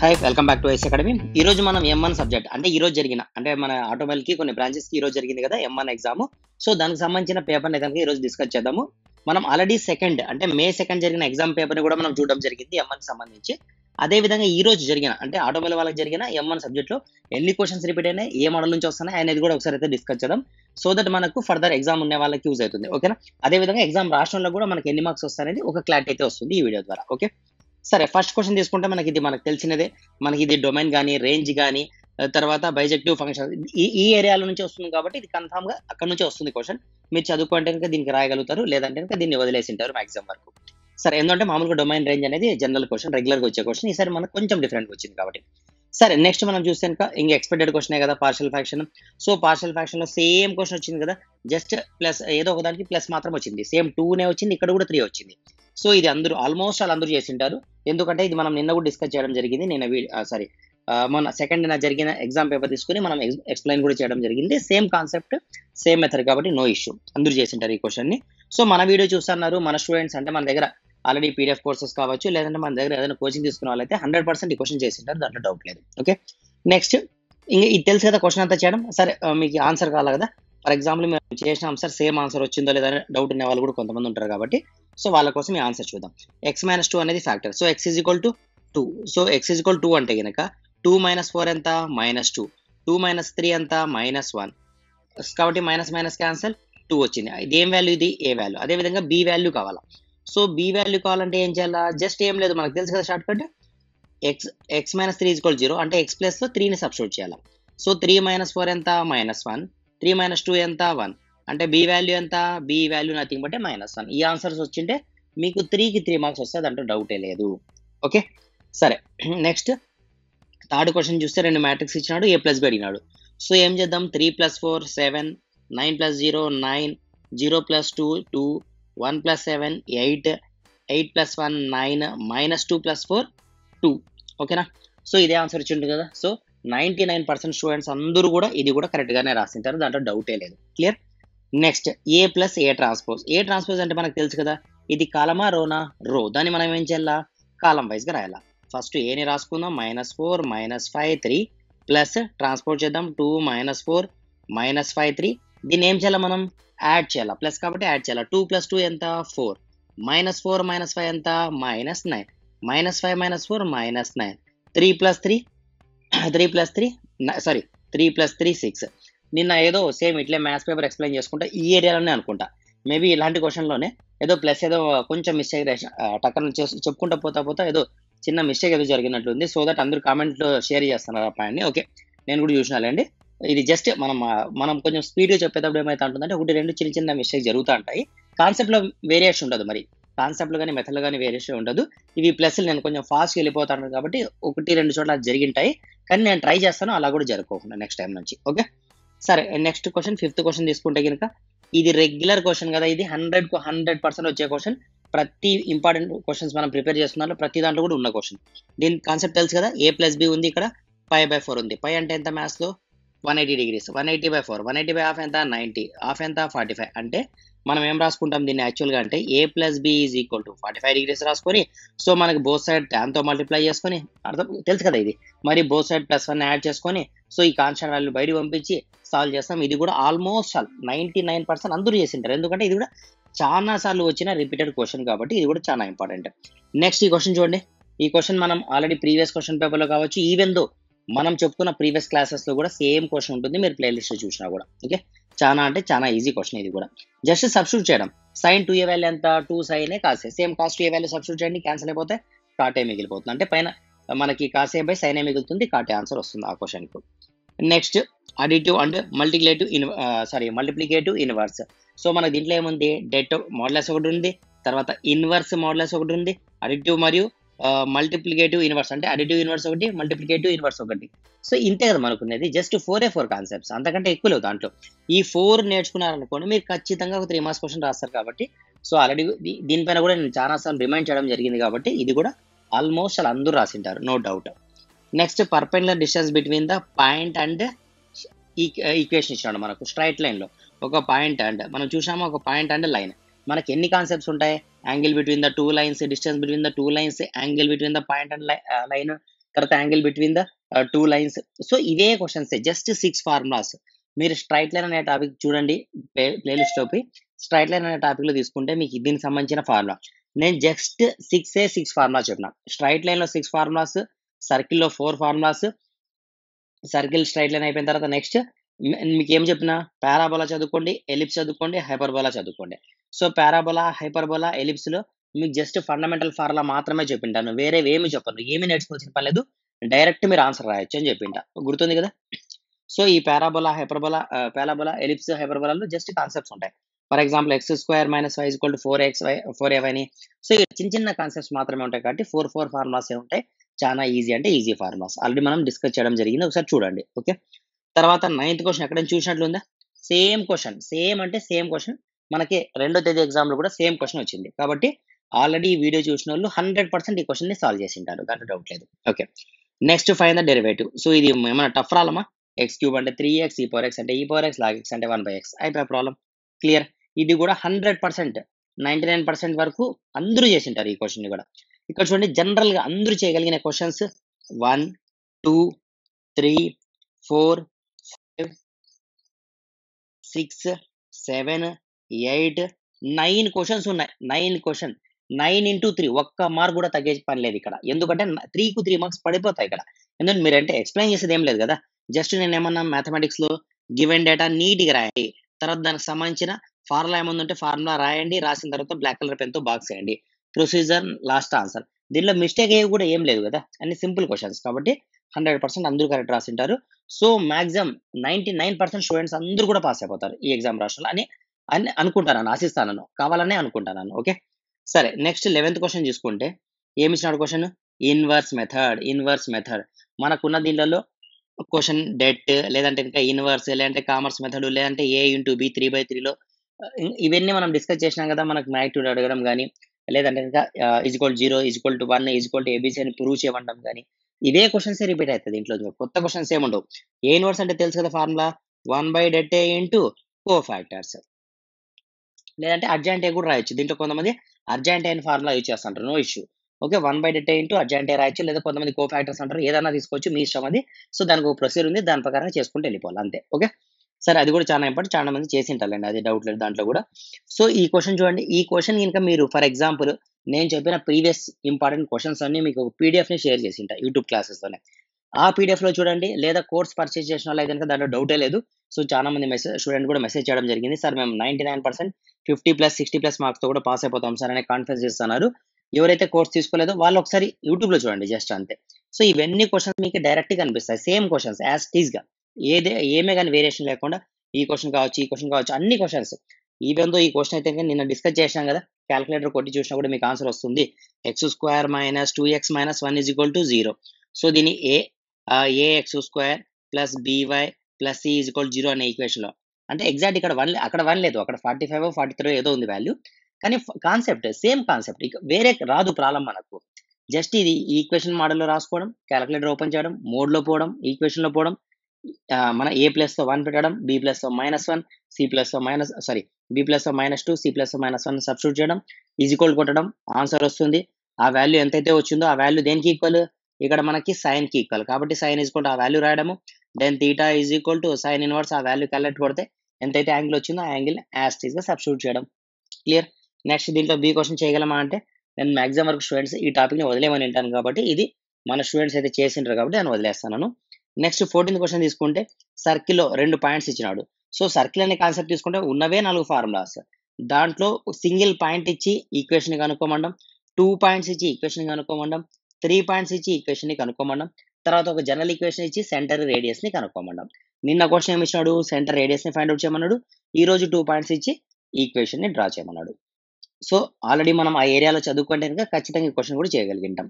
Hi welcome back to ice academy. ఈ రోజు మనం M1 సబ్జెక్ట్ అంటే ఈ రోజు జరిగిన అంటే మన ఆటోమొబైల్ కి కొన్ని బ్రాంచెస్ కి ఈ రోజు జరిగింది కదా M1 ఎగ్జామ్. సో దానికి సంబంధించిన పేపర్ ని కనుక ఈ రోజు డిస్కస్ చేద్దాము. మనం ఆల్రెడీ సెకండ్ అంటే మే 2 జరిగిన ఎగ్జామ్ పేపర్ ని కూడా మనం చూడడం జరిగింది M1 కి సంబంధించి. అదే విధంగా ఈ రోజు జరిగిన అంటే ఆటోమొబైల్ వాళ్ళకి జరిగిన M1 సబ్జెక్ట్ లో ఎన్ని క్వశ్చన్స్ రిపీట్ అయినాయి, ఏ మోడల్ నుంచి వస్తున్నాయి అనేది కూడా ఒకసారి అయితే డిస్కస్ చేద్దాం. సో దట్ మనకు ఫర్దర్ ఎగ్జామ్ ఉన్న వాళ్ళకి యూజ్ అవుతుంది. ఓకేనా? అదే విధంగా ఎగ్జామ్ రాష్ట్రంలో కూడా మనకి ఎన్ని మార్క్స్ వస్తాయనేది ఒక క్లారిటీ అయితే వస్తుంది ఈ వీడియో ద్వారా. ఓకే, సరే ఫస్ట్ క్వశ్చన్ తీసుకుంటే మనకు తెలిసినదే. మనకి ఇది డొమైన్ కానీ రేంజ్ కానీ తర్వాత బైజెక్టివ్ ఫంక్షన్ ఈ ఏరియాల నుంచి వస్తుంది కాబట్టి ఇది కన్ఫామ్ గా అక్కడ నుంచే వస్తుంది క్వశ్చన్. మీరు చదువుకుంటే కనుక దీనికి రాయగలుగుతారు, లేదంటే కనుక దీన్ని వదిలేసి ఉంటారు మాక్సిమం వరకు. సరే, ఎందుకంటే మామూలుగా డొమైన్ రేంజ్ అనేది జనరల్ క్వశ్చన్, రెగ్యులర్ గా వచ్చే క్వశ్చన్. ఈసారి మనకు కొంచెం డిఫరెంట్ వచ్చింది కాబట్టి. సరే, నెక్స్ట్ మనం చూస్తే కనుక ఇంక ఎక్స్పెక్టెడ్ క్వశ్చనే కదా partial fraction. So partial fraction లో సేమ్ క్వశ్చన్ వచ్చింది కదా, జస్ట్ ప్లస్ ఏదో ఒకదానికి ప్లస్ మాత్రం వచ్చింది. సేమ్ 2 వచ్చింది, ఇక్కడ కూడా 3 వచ్చింది. సో ఇది ఆల్మోస్ట్ అందరూ చేసి ఉంటారు. ఎందుకంటే ఇది మనం నిన్న కూడా డిస్కస్ చేయడం జరిగింది. మొన్న సెకండ్ జరిగిన ఎగ్జామ్ పేపర్ తీసుకుని మనం ఎక్స్ప్లెయిన్ కూడా చేయడం జరిగింది. సేమ్ కాన్సెప్ట్, సేమ్ మెథడ్ కాబట్టి నో ఇష్యూ, అందరూ చేసింటారు ఈ క్వశ్చన్ ని. సో మన వీడియో చూస్తున్నారు మన స్టూడెంట్స్ అంటే మన దగ్గర ఆల్రెడీ పీడిఎఫ్ కోర్సెస్ కావచ్చు, లేదంటే మన దగ్గర ఏదైనా కోచింగ్ తీసుకున్న వాళ్ళైతే 100% ఈ క్వశ్చన్ చేసింటారు, దాంట్లో డౌట్ లేదు. ఓకే, నెక్స్ట్ ఇంకా ఇది తెలుసు కదా క్వశ్చన్ అంతా చేయడం. సరే, మీకు ఆన్సర్ కావాలి కదా. ఫర్ ఎగ్జాంపుల్ మీరు చేసిన ఆన్సర్ సేమ్ ఆన్సర్ వచ్చిందో లేదా డౌట్ ఉన్న వాళ్ళు కూడా కొంతమంది ఉంటారు కాబట్టి సో వాళ్ళ కోసం ఈ ఆన్సర్ చూద్దాం. x-2 అనేది factor. So x is equal to 2. So x is equal 2 అంటే కనుక 2 - 4 ఎంత? -2. 2 - 3 ఎంత? -1. కాబట్టి మైనస్ మైనస్ క్యాన్సల్, 2 వచ్చింది. ఇది ఏం వాల్యూ? ఇది ఏ వాల్యూ. అదే విధంగా బి వాల్యూ కావాలా. సో బి వాల్యూ కావాలంటే ఏం చేయాలా? జస్ట్ ఏం లేదు, మనకు తెలుసు కదా షార్ట్ కట్. x - 3 = 0 అంటే x ప్లస్ లో 3ని సబ్స్టిట్యూట్ చేయాలి. సో 3 - 4 ఎంత? -1. 3 - 2 ఎంత? 1. అంటే బి వాల్యూ ఎంత? B value nothing but -1. ఈ ఆన్సర్స్ వచ్చింటే మీకు 3కి 3 మార్క్స్ వస్తాయి, దాంట్లో డౌటే లేదు. ఓకే, సరే నెక్స్ట్ థర్డ్ క్వశ్చన్ చూస్తే 2 మ్యాట్రిక్స్ ఇచ్చినాడు, a+b అడిగినాడు. సో ఏం చేద్దాం? 3 + 4 7, 9 + 0 9, 0 + 2 2, 1 + 7 8, 8 + 1 9, -2 + 4 2. ఓకేనా? సో ఇదే ఆన్సర్ వచ్చింది కదా. సో 99% స్టూడెంట్స్ అందరూ కూడా ఇది కూడా కరెక్ట్ గానే రాసింటారు, దాంట్లో డౌటే లేదు. Clear? Next A + A transpose. A transpose అంటే మనకు తెలుసు కదా, ఇది కాలమా రోనా? రో. దాన్ని మనం ఏం చేయాలా? కాలం వైజ్ గా రాయాలా. ఫస్ట్ ఏని రాసుకుందాం, -4 -5 3 ప్లస్ ట్రాన్స్పోర్ట్ చేద్దాం 2 -4 -5 3. దీన్ని ఏం చేయాలి? మనం యాడ్ చేయాలా, ప్లస్ కాబట్టి యాడ్ చేయాలా. 2 + 2 ఎంత? 4. -4 - 5 ఎంత? -9. -5 - 4 -9. 3 + 3 3 + 3 సారీ 3 + 3 6. నిన్న ఏదో సేమ్ ఇట్లే మ్యాథ్స్ పేపర్ ఎక్స్ప్లెయిన్ చేసుకుంటా ఈ ఏరియాలోనే అనుకుంటా, మేబీ ఇలాంటి క్వశ్చన్లోనే ఏదో ప్లస్ ఏదో కొంచెం మిస్టేక్ టక్కన చెప్పుకుంటా పోతా ఏదో చిన్న మిస్టేక్ ఏదో జరిగినట్లుంది. సో దట్ అందరూ కామెంట్లో షేర్ చేస్తున్నారు ఆ పాయింట్ని. ఓకే, నేను కూడా చూసినాలండి. ఇది జస్ట్ మనం కొంచెం స్పీడ్గా చెప్పేటప్పుడు ఏమైతే ఉంటుందంటే 1-2 చిన్న చిన్న మిస్టేక్ జరుగుతూ ఉంటాయి. కాన్సెప్ట్లో వేరియేషన్ ఉండదు, మరి కాన్సెప్ట్లు కానీ మెథడ్లు కానీ వేరియేషన్ ఉండదు. ఇవి ప్లస్లు నేను కొంచెం ఫాస్ట్గా వెళ్ళిపోతాను కాబట్టి 1-2 చోట్ల జరిగింటాయి, కానీ నేను ట్రై చేస్తాను అలా కూడా జరుపుకోకుండా నెక్స్ట్ టైం నుంచి. ఓకే, సరే నెక్స్ట్ క్వశ్చన్, ఫిఫ్త్ క్వశ్చన్ తీసుకుంటే కనుక ఇది రెగ్యులర్ క్వశ్చన్ కదా. ఇది 100కు 100% వచ్చే క్వశ్చన్. ప్రతి ఇంపార్టెంట్ క్వశ్చన్స్ మనం ప్రిపేర్ చేస్తున్నాం, ప్రతి దాంట్లో కూడా ఉన్న క్వశ్చన్. దీని కాన్సెప్ట్ తెలుసు కదా, a+b ఉంది, ఇక్కడ π/4 ఉంది. π అంటే ఎంత మ్యాథ్స్ లో? 180 degrees. 180/4, 180/2 ఎంత? 90. హాఫ్ ఎంత? 45. అంటే మనం ఏం రాసుకుంటాం దీన్ని యాక్చువల్గా అంటే a+b = 45 degrees రాసుకొని, సో మనకి బోత్ సైడ్ తో మల్టిప్లై చేసుకొని, అర్థం తెలుసు కదా ఇది, మరి బోత్ సైడ్ +1 యాడ్ చేసుకొని, సో ఈ కాన్స్టెంట్ వాల్యూ బయటకు పంపించి సాల్వ్ చేస్తాం. ఇది కూడా ఆల్మోస్ట్ 99% అందరూ చేసింటారు, ఎందుకంటే ఇది కూడా చాలా సార్లు వచ్చిన రిపీటెడ్ క్వశ్చన్ కాబట్టి ఇది కూడా చాలా ఇంపార్టెంట్. నెక్స్ట్ ఈ క్వశ్చన్ చూడండి. ఈ క్వశ్చన్ మనం ఆల్రెడీ ప్రీవియస్ క్వశ్చన్ పేపర్లో కావచ్చు, ఈవెన్ దో మనం చెప్పుకున్న ప్రీవియస్ క్లాసెస్లో కూడా సేమ్ క్వశ్చన్ ఉంటుంది, మీరు ప్లేలిస్ట్ చూసినా కూడా. ఓకే, చాలా అంటే చాలా ఈజీ క్వశ్చన్ ఇది కూడా. జస్ట్ సబ్స్టిట్యూట్ చేయడం. sin 2a వాల్యూ ఎంత? 2 sin a cos a. Same cos 2a value substitute చేయండి, క్యాన్సిల్ అయిపోతే cot a మిగిలిపోతుంది. అంటే పైన మనకి cos a/sin a మిగులుతుంది, cot a ఆన్సర్ వస్తుంది ఆ క్వశ్చన్కు. Next additive and multiplicative inverse. So మన దీంట్లో ఏముంది? డెట్ మోడలస్ ఒకటి ఉంది, తర్వాత ఇన్వర్స్ మోడలస్ ఒకటి ఉంది, అడిటివ్ మరియు మల్టిప్లికేటివ్ ఇన్వర్స్ అంటే అడిటివ్ ఇన్వర్స్ ఒకటి, మల్టిప్లికేటివ్ ఇన్వర్స్ ఒకటి. సో ఇంతే కదా మనకున్నది, జస్ట్ 4 కాన్సెప్ట్స్, అంతకంటే ఎక్కువ లేవు దాంట్లో. ఈ 4 నేర్చుకున్నారనుకోండి మీరు ఖచ్చితంగా ఒక 3 మార్క్స్ క్వశ్చన్ రాస్తారు కాబట్టి. సో ఆల్రెడీ దీనిపైన కూడా నేను చాలాసార్లు రిమైండ్ చేయడం జరిగింది కాబట్టి ఇది కూడా ఆల్మోస్ట్ అలా అందరూ రాసింటారు, no doubt. Next perpendicular distance between the point and equation ఇచ్చినాడు మనకు. స్ట్రైట్ లైన్లో ఒక పాయింట్ అండ్ మనం చూసాము, ఒక పాయింట్ అండ్ లైన్. మనకి ఎన్ని కాన్సెప్ట్స్ ఉంటాయి? Angle between the 2 lines, distance between the 2 lines, angle between the point and line, తర్వాత angle between the 2 lines. So ఇవే క్వశ్చన్స్ జస్ట్ 6 ఫార్ములాస్. మీరు స్ట్రైట్ లైన్ అనే టాపిక్ చూడండి, ప్లేలిస్ట్ లోకి స్ట్రైట్ లైన్ అనే టాపిక్ లో తీసుకుంటే మీకు దీనికి సంబంధించిన ఫార్ములా నేను జస్ట్ 6 ఫార్ములా చెప్పిన. స్ట్రైట్ లైన్ లో 6 ఫార్ములాస్, సర్కిల్ లో 4 ఫార్ములాస్, సర్కిల్ స్ట్రైట్ లైన్ అయిపోయిన తర్వాత నెక్స్ట్ మీకు ఏం చెప్పిన, పారాబోలా చదువుకోండి, ఎలిప్స్ చదువుకోండి, హైపర్బోలా చదువుకోండి. సో పారాబోలా, హైపర్బోలా, ఎలిప్స్ లో మీకు జస్ట్ ఫండమెంటల్ ఫార్ములా మాత్రమే చెప్పింటాను, వేరే ఏమి చెప్పను, ఏమి నేర్చుకోవాల్సిన పని లేదు, డైరెక్ట్ మీరు ఆన్సర్ రాయొచ్చు అని చెప్పింటా. గుర్తుంది కదా. సో ఈ పారాబోలా, హైపర్బోలా, పారాబోలా, ఎలిప్స్, హైపర్బోలాలో జస్ట్ కాన్సెప్ట్స్ ఉంటాయి. For example x² - y = 4xy 4ay అని. సో చిన్న చిన్న కాన్సెప్ట్స్ మాత్రమే ఉంటాయి కాబట్టి 4 ఫార్ములాస్ ఉంటాయి. చాలా ఈజీ అంటే ఈజీ ఫార్ములాస్ ఆల్రెడీ మనం డిస్కస్ చేయడం జరిగింది, ఒకసారి చూడండి. ఓకే, తర్వాత 9th క్వశ్చన్ ఎక్కడైనా చూసినట్లుందా? సేమ్ క్వశ్చన్, సేమ్ అంటే సేమ్ క్వశ్చన్. మనకి 2వ తేదీ ఎగ్జామ్ లో కూడా సేమ్ క్వశ్చన్ వచ్చింది కాబట్టి ఆల్రెడీ ఈ వీడియో చూసిన వాళ్ళు 100% ఈ క్వశ్చన్ ని సాల్వ్ చేసి ఉంటారు, దాంట్లో డౌట్ లేదు. Okay, next find the derivative. So ఇది ఏమైనా టఫ్ రాలమా? x³ అంటే 3x, e⁴x అంటే e⁴x, log x అంటే 1/x అయిపోయే ప్రాబ్లం. క్లియర్. ఇది కూడా 100%, 99% వరకు అందరూ చేసింటారు ఈ క్వశ్చన్ ని కూడా. ఇక్కడ చూడండి, జనరల్ గా అందరూ చేయగలిగిన క్వశ్చన్స్ 1, 2, 3, 4, 5, 6, 7, 8, 9 క్వశ్చన్స్ ఉన్నాయి. 9 క్వశ్చన్, 9 into 3 ఒక్క మార్క్ కూడా తగ్గే పని లేదు ఇక్కడ. ఎందుకంటే 3కు 3 మార్క్స్ పడిపోతాయి ఇక్కడ. ఎందుకంటే మీరంటే ఎక్స్ప్లెయిన్ చేసేది ఏం లేదు కదా, జస్ట్ నేను ఏమన్నా మ్యాథమెటిక్స్ లో గివెన్ డేటా నీట్గా రాయండి, తర్వాత దానికి సంబంధించిన ఫార్ములా ఏముందంటే ఫార్ములా రాయండి, రాసిన తర్వాత బ్లాక్ కలర్ పెన్ తో బాక్స్ చేయండి, ప్రొసీజర్, లాస్ట్ ఆన్సర్. దీనిలో మిస్టేక్ అయ్యి కూడా ఏం లేదు కదా, అన్ని సింపుల్ క్వశ్చన్స్ కాబట్టి 100% అందరూ కరెక్ట్ రాసింటారు. సో మాక్సిమం 99% స్టూడెంట్స్ అందరూ కూడా పాస్ అయిపోతారు ఈ ఎగ్జామ్ రాష్ట్రంలో అని అని అనుకుంటాను, ఆశిస్తాను, కావాలనే అనుకుంటాను. ఓకే, సరే నెక్స్ట్ 11th క్వశ్చన్ చూసుకుంటే ఏమి ఇచ్చినాడు క్వశ్చన్, ఇన్వర్స్ మెథడ్. మనకున్న దీనిలో క్వశ్చన్ డెట్, లేదంటే ఇంకా ఇన్వర్స్, లేదంటే కామర్స్ మెథడ్, లేదంటే a into b 3/3లో ఇవన్నీ మనం డిస్కస్ చేసినాం కదా. మనకు మ్యాగ్నిట్యూడ్ అడగడం కానీ, లేదంటే ఇంకా =0, =1, ABC అని ప్రూవ్ చేయమంటాం కానీ, ఇదే క్వశ్చన్స్ రిపీట్ అవుతుంది దీంట్లో, కొత్త క్వశ్చన్స్ ఏముండవు. ఏ ఇన్వర్స్ అంటే తెలుసు కదా ఫార్ములా, 1/det into కోఫాక్టర్స్, లేదంటే అడ్జాయింట్ ఏ కూడా రాయొచ్చు. దీంట్లో కొంతమంది అడ్జాయింట్ అయిన ఫార్ములా యూజ్ చేస్తుంటారు, no issue. Okay, 1/det into adjoint A రాయొచ్చు, లేదా కొంతమంది కోఫాక్టర్స్ అంటారు, ఏదైనా తీసుకోవచ్చు, మీ ఇష్టం అది. సో దానికి ఒక ప్రొసీజర్ ఉంది, దాని ప్రకారం చేసుకుంటూ వెళ్ళిపోవాలి అంతే. ఓకే, సరే అది కూడా చాలా ఇంపార్టెంట్, చాలా మంది చేసింటారండి, అది డౌట్ లేదు దాంట్లో కూడా. సో ఈ క్వశ్చన్ చూడండి, ఈ క్వశ్చన్ ఇంకా మీరు ఫర్ ఎగ్జాంపుల్ నేను చెప్పిన ప్రీవియస్ ఇంపార్టెంట్ క్వశ్చన్స్ అన్ని మీకు పీడిఎఫ్ ని షేర్ చేసింటా యూట్యూబ్ క్లాసెస్ లోనే. ఆ పీడిఎఫ్ లో చూడండి, లేదా కోర్స్ పర్చేస్ చేసిన వాళ్ళు అయితే దాంట్లో డౌటే లేదు. సో చాలా మంది స్టూడెంట్ కూడా మెసేజ్ చేయడం జరిగింది, సార్ మేము 99% 50+, 60+ మార్క్స్ తో కూడా పాస్ అయిపోతాం సార్ అనే కాన్ఫిడెన్స్ ఇస్తున్నారు. ఎవరైతే కోర్స్ తీసుకోలేదో వాళ్ళు ఒకసారి యూట్యూబ్ లో చూడండి, జస్ట్ అంతే. సో ఇవన్నీ క్వశ్చన్స్ మీకు డైరెక్ట్ గా కనిపిస్తాయి, సేమ్ క్వశ్చన్స్ యాజ్ టీజ్ గా, ఏమే కానీ వేరియేషన్ లేకుండా ఈ క్వశ్చన్ కావచ్చు, అన్ని క్వశ్చన్స్. ఈవెన్ దో ఈ క్వశ్చన్ అయితే నిన్న డిస్కస్ చేసినాం కదా, క్యాలిక్యులేటర్ కొట్టి చూసినా కూడా మీకు ఆన్సర్ వస్తుంది. x² - 2x - 1 = 0. సో దీన్ని ax² + by + c = 0 అనే ఈక్వేషన్ లో, అంటే ఎగ్జాక్ట్ ఇక్కడ అక్కడ 1 లేదు, అక్కడ 45 43 ఏదో ఉంది వాల్యూ, కానీ కాన్సెప్ట్ సేమ్ కాన్సెప్ట్, వేరే రాదు ప్రాబ్లం మనకు. జస్ట్ ఇది ఈక్వేషన్ మోడల్లో రాసుకోవడం, క్యాలిక్యులేటర్ ఓపెన్ చేయడం, మోడ్ లో పోవడం, ఈక్వేషన్ లో పోవడం, మన a ప్లస్ తో 1 పెట్టడం, b ప్లస్ తో -1, c ప్లస్ తో b ప్లస్ తో -2, c ప్లస్ తో -1 సబ్స్టిట్యూట్ చేయడం, ఈక్వల్ కొట్టడం, ఆన్సర్ వస్తుంది. ఆ వాల్యూ ఎంతైతే వచ్చిందో ఆ వాల్యూ దేనికి ఈక్వల్, ఇక్కడ మనకి సైన్ కి ఈక్వల్ కాబట్టి సైన్ ఈక్వల్ ఆ వాల్యూ రాయడము. దెన్ తీటా సైన్ ఇన్వర్స్, ఆ వాల్యూ క్యాలిక్యులేట్ కొడితే ఎంతైతే యాంగిల్ వచ్చిందో ఆ యాంగిల్ యాజ్ టీజ్ గా సబ్స్టిట్యూట్ చేయడం. క్లియర్. నెక్స్ట్ దీంట్లో బి క్వశ్చన్ చేయగలమా అంటే నేను మాక్సిమం వరకు స్టూడెంట్స్ ఈ టాపిక్ ని వదిలేమని వింటాను కాబట్టి, ఇది మన స్టూడెంట్స్ అయితే చేసింటారు కాబట్టి నేను వదిలేస్తాను. నెక్స్ట్ 14th క్వశ్చన్ తీసుకుంటే సర్కిల్ లో 2 పాయింట్స్ ఇచ్చినాడు. సో సర్కిల్ అనే కాన్సెప్ట్ తీసుకుంటే ఉన్నవే 4 ఫార్ములాస్, దాంట్లో సింగిల్ పాయింట్ ఇచ్చి ఈక్వేషన్ ని కనుక్కోమండం, 2 పాయింట్స్ ఇచ్చి ఈక్వేషన్ ని కనుక్కోమండం, 3 పాయింట్స్ ఇచ్చి ఈక్వేషన్ ని కనుక్కోమండం, తర్వాత ఒక జనరల్ ఈక్వేషన్ ఇచ్చి సెంటర్ రేడియస్ ని కనుక్కోమండం. నిన్న క్వశ్చన్ ఏమి ఇచ్చినాడు, సెంటర్ రేడియస్ ని ఫైండ్ అవుట్ చేయమన్నాడు. ఈ రోజు 2 పాయింట్స్ ఇచ్చి ఈక్వేషన్ ని డ్రా చేయమన్నాడు. సో ఆల్రెడీ మనం ఆ ఏరియాలో చదువుకుంటే కనుక ఖచ్చితంగా ఈ క్వశ్చన్ కూడా చేయగలిగింటాం.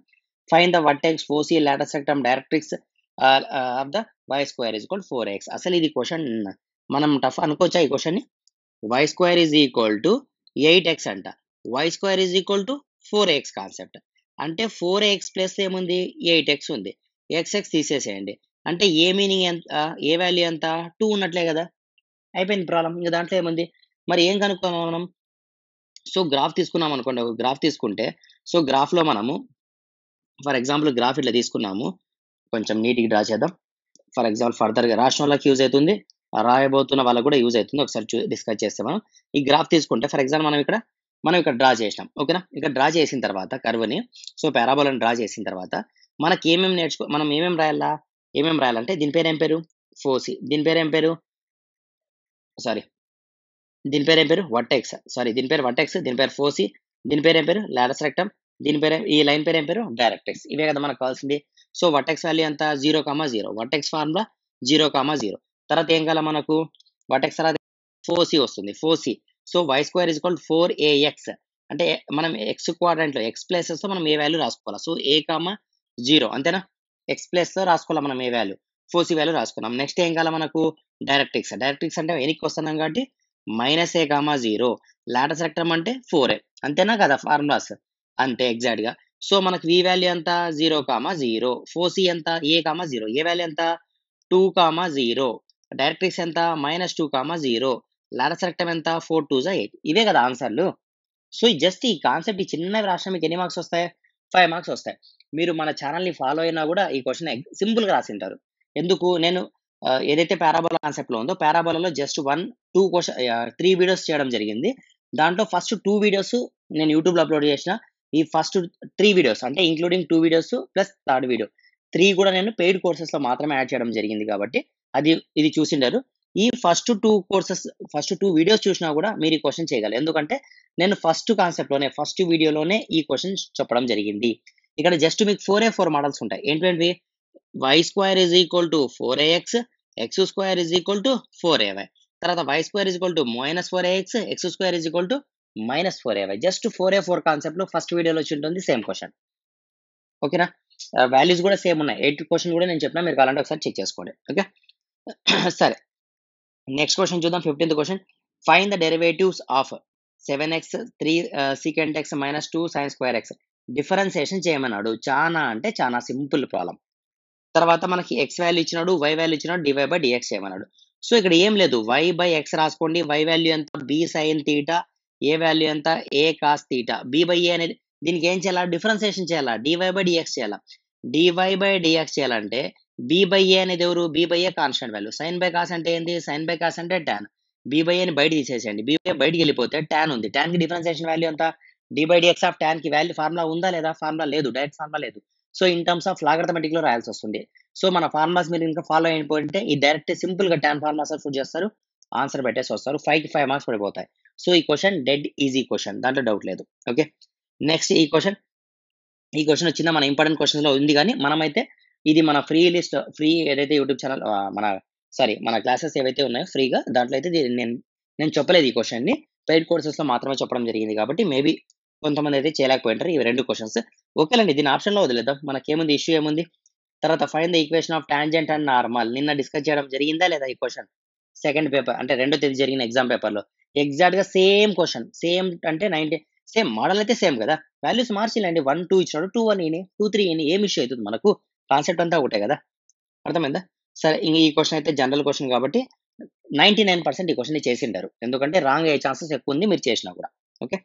Find the vertex, foci, latus rectum, directrix of the y² = 4x. అసలు ఇది క్వశ్చన్ మనం టఫ్ అనుకోవచ్చా ఈ క్వశ్చన్ ని? y² = 8x అంట, y² = 4x కాన్సెప్ట్ అంటే 4x ప్లస్ ఏముంది 8x ఉంది, x తీసేసేయండి, అంటే ఏ మీనింగ్ ఎంత, ఏ వాల్యూ ఎంత 2 ఉన్నట్లే కదా, అయిపోయింది ప్రాబ్లం. ఇంకా దాంట్లో ఏముంది, మరి ఏం కనుక్కోవాలి మనం? సో గ్రాఫ్ తీసుకున్నాం అనుకోండి, ఒక గ్రాఫ్ తీసుకుంటే, సో గ్రాఫ్ లో మనము ఫర్ ఎగ్జాంపుల్ గ్రాఫ్ ఇట్లా తీసుకున్నాము. కొంచెం నీట్గా డ్రా చేద్దాం. ఫర్ ఎగ్జాంపుల్ ఫర్దర్గా రాసిన వాళ్ళకి యూజ్ అవుతుంది, రాయబోతున్న వాళ్ళకి కూడా యూజ్ అవుతుంది. ఒకసారి డిస్కస్ చేస్తే మనం ఈ గ్రాఫ్ తీసుకుంటే ఫర్ ఎగ్జాంపుల్ మనం ఇక్కడ డ్రా చేసినాం. ఓకేనా, ఇక్కడ డ్రా చేసిన తర్వాత కర్వ్ని, సో పారాబోలాని డ్రా చేసిన తర్వాత మనకి మనం ఏమేమి రాయాలంటే దీని పేరు ఏం పేరు ఫోసి, దీని పేరు ఏం పేరు సారీ దీని పేరు ఏం పేరు వర్టెక్స్, దీని పేరు వర్టెక్స్, దీని పేరు ఫోసి, దీని పేరు ఏం పేరు లాటస్ రెక్టమ్, దీని పేరు ఈ లైన్ పేరు ఏం పేరు డైరెక్ట్రిక్స్. ఇవే కదా మనకు కావాల్సింది. సో వర్టెక్స్ వాల్యూ ఎంత 0,0, వర్టెక్స్ ఫార్ములా 0,0. తర్వాత ఏం కావాలి మనకు వర్టెక్స్ తర్వాత ఫోసి వస్తుంది, ఫోసి. సో y² = 4ax, అంటే మనం ఎక్స్ క్వాడ్రంట్లో ఎక్స్ ప్లేసెస్ తో మనం ఏ వాల్యూ రాసుకోవాలి. సో a,0 అంతేనా, ఎక్స్ ప్లేస్ తో రాసుకోవాలి మనం ఏ వాల్యూ, ఫోసి వాల్యూ రాసుకున్నాం. నెక్స్ట్ ఏం కావాలి మనకు డైరెక్ట్రిక్స్ అంటే వెనక్కి వస్తున్నాం కాబట్టి -a,0, లాటస్ రెక్టమ్ అంటే 4a, అంతేనా కదా ఫార్ములాస్, అంతే ఎగ్జాక్ట్ గా. సో మనకు v వాల్యూ ఎంత 0,0, ఫోసి ఎంత a,0, ఏ వాల్యూ ఎంత 2,0, డైరెక్ట్రిక్స్ ఎంత -2,0, లాటస్ రెక్టమ్ ఎంత 4 2 8. ఇవే కదా ఆన్సర్లు. సో జస్ట్ ఈ కాన్సెప్ట్ ఈ చిన్నవి రాసిన మీకు ఎన్ని మార్క్స్ వస్తాయి, 5 మార్క్స్ వస్తాయి. మీరు మన ఛానల్ని ఫాలో అయినా కూడా ఈ క్వశ్చన్ సింపుల్గా రాసింటారు. ఎందుకు నేను ఏదైతే పారాబోలా కాన్సెప్ట్ లో ఉందో పారాబోలాలో జస్ట్ 3 వీడియోస్ చేయడం జరిగింది. దాంట్లో ఫస్ట్ 2 వీడియోస్ నేను యూట్యూబ్లో అప్లోడ్ చేసిన. ఈ ఫస్ట్ 3 వీడియోస్ అంటే including 2 videos plus third video 3 కూడా నేను పెయిడ్ కోర్సెస్ లో మాత్రమే యాడ్ చేయడం జరిగింది కాబట్టి ఇది చూసిండారు. ఈ ఫస్ట్ 2 వీడియోస్ చూసినా కూడా మీరు ఈ క్వశ్చన్ చేయగలరు. ఎందుకంటే నేను ఫస్ట్ వీడియోలోనే ఈ క్వశ్చన్ చెప్పడం జరిగింది. ఇక్కడ జస్ట్ మీకు 4 మోడల్స్ ఉంటాయి. ఏంటంటే y² = 4ax, x² = 4ay, తర్వాత y² = -4ax, x² = -4ay. Just 4a4 concept లో ఫస్ట్ వీడియోలో వచ్చి ఉంటుంది సేమ్ క్వశ్చన్. ఓకేనా, వాల్యూస్ కూడా సేమ్ ఉన్నాయి. 8 క్వశ్చన్ కూడా నేను చెప్పిన, మీరు కావాలంటే ఒకసారి చెక్ చేసుకోండి. ఓకే సరే, నెక్స్ట్ క్వశ్చన్ చూద్దాం. 15th question, find the derivatives of 7x 3 secant x - 2 sin² x. Differentiation చేయమన్నాడు. చాలా సింపుల్ ప్రాబ్లం. తర్వాత మనకి ఎక్స్ వాల్యూ ఇచ్చినాడు, వై వాల్యూ ఇచ్చినాడు, dy/dx చేయమన్నాడు. సో ఇక్కడ ఏం లేదు, y/x రాసుకోండి. y వాల్యూ ఎంత b sin θ, ఏ వాల్యూ ఎంత a cos θ, b/a అనేది దీనికి ఏం చేయాలా, డిఫరెన్సియేషన్ చేయాలా, dy/dx చేయాలా. dy/dx చేయాలంటే b/a అనేది ఎవరు, b/a కాన్స్టెంట్ వాల్యూ, sin/cos అంటే ఏంటి, sin/cos అంటే tan, b/a ని బయట తీసేసేయండి, b/a బయటికి వెళ్ళిపోతే tan ఉంది, tan కి డిఫరెన్సియేషన్ వాల్యూ ఎంత, d/dx ఆఫ్ tan కి వాల్యూ ఫార్ములా ఉందా లేదా, ఫార్ములా లేదు, డైరెక్ట్ ఫార్ములా లేదు. సో ఇన్ టర్మ్స్ ఆఫ్ లాగరిథమెటిక్ లో రాయాల్సి వస్తుంది. సో మన ఫార్ములాస్ మీరు ఇంకా ఫాలో అయిపోయింటే ఈ డైరెక్ట్ సింపుల్ గా tan ఫార్ములా సబ్స్టిట్యూట్ చేస్తారు, ఆన్సర్ పెట్టేసి వస్తారు. 5 కి 5 మార్క్స్ పడిపోతాయి. సో ఈ క్వశ్చన్ డెడ్ ఈజీ క్వశ్చన్, దాంట్లో డౌట్ లేదు. ఓకే, నెక్స్ట్ ఈ క్వశ్చన్ వచ్చిందా మన ఇంపార్టెంట్ క్వశ్చన్స్ లో ఉంది. కానీ మనమైతే ఇది మన ఫ్రీ ఏదైతే యూట్యూబ్ ఛానల్ మన క్లాసెస్ ఏవైతే ఉన్నాయో ఫ్రీగా, దాంట్లో అయితే నేను చెప్పలేదు ఈ క్వశ్చన్ ని, పెయిడ్ కోర్సెస్ లో మాత్రమే చెప్పడం జరిగింది. కాబట్టి మేబీ కొంతమంది అయితే చేయలేకపోయింటారు ఈ 2 క్వశ్చన్స్. ఓకేలండి, దీని ఆప్షన్ లో వదిలేద్దాం, మనకేముంది ఇష్యూ ఏముంది. తర్వాత find the equation of tangent and normal. నిన్న డిస్కస్ చేయడం జరిగిందా లేదా ఈ క్వశ్చన్, సెకండ్ పేపర్ అంటే 2వ తేదీ జరిగిన ఎగ్జామ్ పేపర్ లో ఎగ్జాక్ట్ గా సేమ్ క్వశ్చన్, సేమ్ అంటే 90 సేమ్ మోడల్ అయితే సేమ్ కదా, వాల్యూస్ మార్చిలండి. 1 2 ఇచ్చినాడు, 2 1 ఈని 2 3 ఈని, ఏం ఇష్యూ అవుతుంది, మనకు కాన్సెప్ట్ అంతా ఒకటే కదా, అర్థమైందా. సరే, ఇంక ఈ క్వశ్చన్ అయితే జనరల్ క్వశ్చన్ కాబట్టి 99% ఈ క్వశ్చన్ చేసింటారు, ఎందుకంటే రాంగ్ అయ్యే ఛాన్సెస్ ఎక్కువ ఉంది మీరు చేసినా కూడా. ఓకే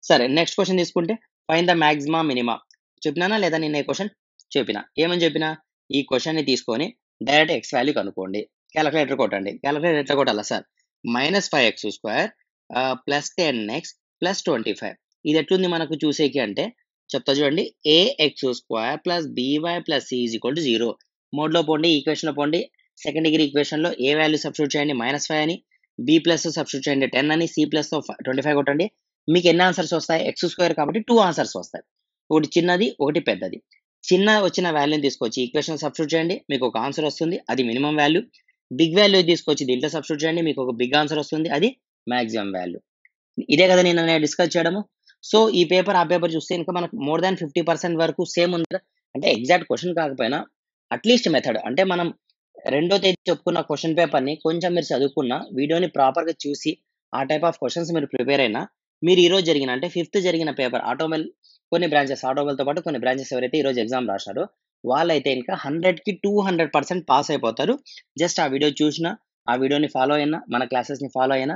సరే, నెక్స్ట్ క్వశ్చన్ తీసుకుంటే ఫైండ్ ద మాక్సిమా మినిమా. చెప్పినానా లేదా నిన్న ఈ క్వశ్చన్, ఏమని చెప్పినా, ఈ క్వశ్చన్ ని తీసుకొని డైరెక్ట్ ఎక్స్ వాల్యూ కనుక్కోండి, క్యాలిక్యులేటర్ కొట్టండి. క్యాలిక్యులేటర్ ఎట్లా కొట్టాలా సార్, -5x² + 10x + 25. ఇది ఎట్లుంది మనకు చూసేకి అంటే చెప్తా చూడండి, ax² + by + c = 0. మోడ్లో పోండి, ఈక్వేషన్ లో పోండి. సెకండ్ డిగ్రీ ఈక్వేషన్ లో ఏ వాల్యూ సబ్స్టిట్యూట్ చేయండి, -5 అని, b ప్లస్ సబ్స్టిట్యూట్ చేయండి 10 అని, c ప్లస్ 25 కొట్టండి. మీకు ఎన్ని ఆన్సర్స్ వస్తాయి, x² కాబట్టి 2 ఆన్సర్స్ వస్తాయి, ఒకటి చిన్నది ఒకటి పెద్దది. చిన్న వచ్చిన వాల్యూని తీసుకొచ్చి ఈక్వేషన్ సబ్స్టిట్యూట్ చేయండి, మీకు ఒక ఆన్సర్ వస్తుంది, అది మినిమం వాల్యూ. బిగ్ వాల్యూ తీసుకొచ్చి దీంట్లో సబ్స్టిట్యూట్ చేయండి, మీకు ఒక బిగ్ ఆన్సర్ వస్తుంది, అది మాక్సిమం వాల్యూ. ఇదే కదా నేను డిస్కస్ చేయడము. సో ఈ పేపర్ ఆ పేపర్ చూస్తే ఇంకా మనకు మోర్ దాన్ 50% వరకు సేమ్ ఉంది. అంటే ఎగ్జాక్ట్ క్వశ్చన్ కాకపోయినా అట్లీస్ట్ మెథడ్, అంటే మనం 2వ తేదీ చెప్పుకున్న క్వశ్చన్ పేపర్ ని కొంచెం మీరు చదువుకున్న, వీడియోని ప్రాపర్ గా చూసి ఆ టైప్ ఆఫ్ క్వశ్చన్స్ మీరు ప్రిపేర్ అయినా, మీరు ఈ రోజు జరిగిన అంటే 5th జరిగిన పేపర్ ఆటోమొబైల్, కొన్ని బ్రాంచెస్ ఆటోమొబైల్ తో పాటు కొన్ని బ్రాంచెస్ ఎవరైతే ఈ రోజు ఎగ్జామ్ రాశారో వాళ్ళైతే ఇంకా 100కి 200% పాస్ అయిపోతారు. జస్ట్ ఆ వీడియో చూసినా, ఆ వీడియోని ఫాలో అయినా, మన క్లాసెస్ ని ఫాలో అయినా,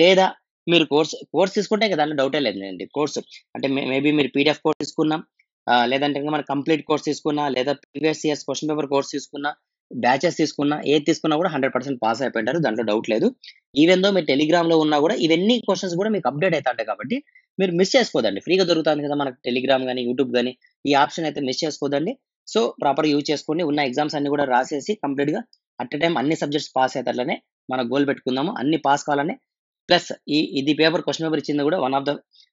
లేదా మీరు కోర్స్ తీసుకుంటే దాంట్లో డౌటే లేదండి. కోర్సు అంటే మేబీ మీరు పీడిఎఫ్ కోర్స్ తీసుకున్నా, లేదంటే మనం కంప్లీట్ కోర్స్ తీసుకున్నా, లేదా previous years question paper course తీసుకున్నా, బ్యాచెస్ తీసుకున్నా, ఏది తీసుకున్నా కూడా 100% పాస్ అయిపోయింటారు. దాంట్లో డౌట్ లేదు. ఈవెన్ దో మీరు టెలిగ్రామ్‌లో ఉన్నా కూడా ఇవన్నీ క్వెషన్స్ కూడా మీకు అప్‌డేట్ అయితాంటాయి కాబట్టి, మీరు మిస్ చేసుకోవద్దండి. ఫ్రీగా దొరుకుతాంది కదా మనకు టెలిగ్రామ్ గాని, యూట్యూబ్ గాని, ఈ ఆప్షన్ అయితే మిస్ చేసుకోవద్దండి. సో, ప్రాపర్‌గా యూజ్ చేసుకోండి. ఉన్న ఎగ్జామ్స్ అన్నీ కూడా రాసేసి కంప్లీట్‌గా అట్ ఎ టైమ్ అన్ని సబ్జెక్ట్స్ పాస్ అయ్యేటట్లనే మన గోల్ పెట్టుకుందాము. అన్ని పాస్ కావాలని ప్లస్ ఇది పేపర్ క్వెషన్ పేపర్ ఇచ్చింది కూడా one of the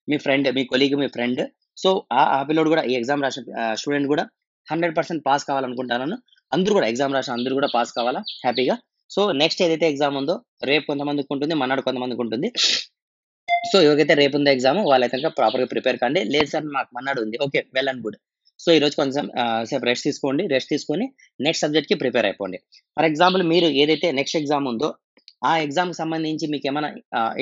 me friend, me colleague, me friend. So, ఆ పిల్లోడు కూడా ఈ ఎగ్జామ్ రాసిన స్టూడెంట్ కూడా 100% పాస్ కావాలనుకుంటున్నాను. అందరూ కూడా ఎగ్జామ్ రాసిన అందరూ కూడా పాస్ కావాలా హ్యాపీగా. సో, నెక్స్ట్ ఏదైతే ఎగ్జామ్ ఉందో రేపు కొంతమందికి ఉంటుంది, మర్నాడు కొంతమందికి ఉంటుంది. సో, ఎవరికైతే రేపుందో ఎగ్జామ్ వాళ్ళైతే గనక ప్రాపర్‌గా ప్రిపేర్ కండి. లేదు సార్ మాకు మర్నాడు ఉంది. Okay. Well and good. So, ఈరోజు కొంచెం సేపు రెస్ట్ తీసుకోండి. రెస్ట్ తీసుకొని నెక్స్ట్ సబ్జెక్ట్‌కి ప్రిపేర్ అయిపోండి. ఫర్ ఎగ్జాంపుల్ మీరు ఏదైతే నెక్స్ట్ ఎగ్జామ్ ఉందో, ఆ ఎగ్జామ్‌కి సంబంధించి మీకేమైనా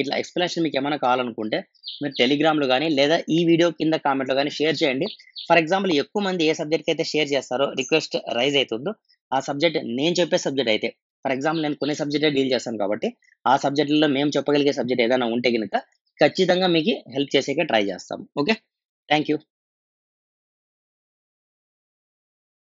ఇట్లా ఎక్స్‌ప్లనేషన్ మీకేమైనా కావాలనుకుంటే మీరు టెలిగ్రామ్‌లో గాని, లేదా ఈ వీడియో కింద కామెంట్‌లో గాని షేర్ చేయండి. ఫర్ ఎగ్జాంపుల్ ఎక్కువ మంది ఏ సబ్జెక్ట్‌కి అయితే షేర్ చేస్తారో, రిక్వెస్ట్ రైజ్ అయితుందో, ఆ సబ్జెక్ట్ నేను చెప్పే సబ్జెక్ట్ అయితే ఫర్ ఎగ్జాంపుల్ నేను కొన్ని సబ్జెక్టే డీల్ చేస్తాను కాబట్టి, ఆ సబ్జెక్ట్‌లలో మేము చెప్పగలిగే సబ్జెక్ట్ ఏదైనా ఉంటే గనుక ఖచ్చితంగా మీకు హెల్ప్ చేసేకే ట్రై చేస్తాం. ఓకే. Thank you.